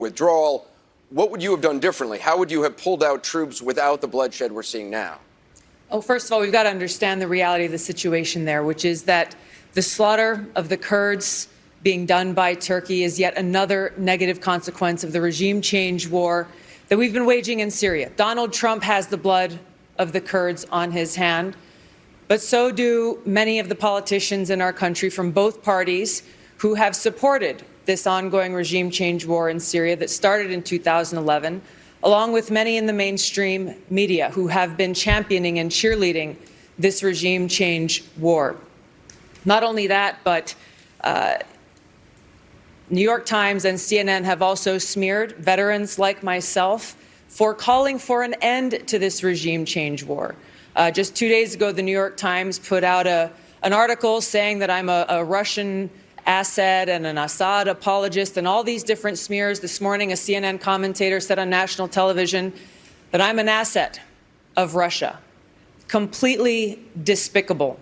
withdrawal. What would you have done differently? How would you have pulled out troops without the bloodshed we're seeing now? Oh, first of all, we've got to understand the reality of the situation there, which is that the slaughter of the Kurds being done by Turkey is yet another negative consequence of the regime change war that we've been waging in Syria. Donald Trump has the blood of the Kurds on his hand, but so do many of the politicians in our country from both parties who have supported this ongoing regime change war in Syria that started in 2011, along with many in the mainstream media who have been championing and cheerleading this regime change war. Not only that, but New York Times and CNN have also smeared veterans like myself for calling for an end to this regime change war. Just 2 days ago, the New York Times put out an article saying that I'm a Russian asset and an Assad apologist and all these different smears. This morning, a CNN commentator said on national television that I'm an asset of Russia. Completely despicable.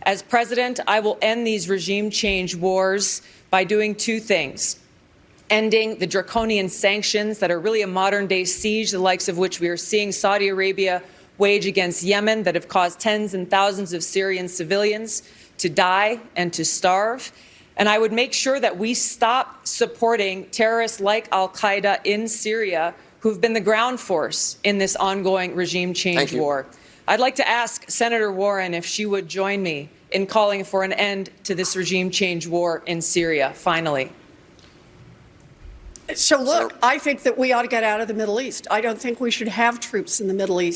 As president, I will end these regime change wars by doing two things: ending the draconian sanctions that are really a modern-day siege, the likes of which we are seeing Saudi Arabia wage against Yemen, that have caused tens and thousands of Syrian civilians to die and to starve. And I would make sure that we stop supporting terrorists like al-Qaeda in Syria, who've been the ground force in this ongoing regime change war. I'd like to ask Senator Warren if she would join me in calling for an end to this regime change war in Syria, finally. So look, I think that we ought to get out of the Middle East. I don't think we should have troops in the Middle East.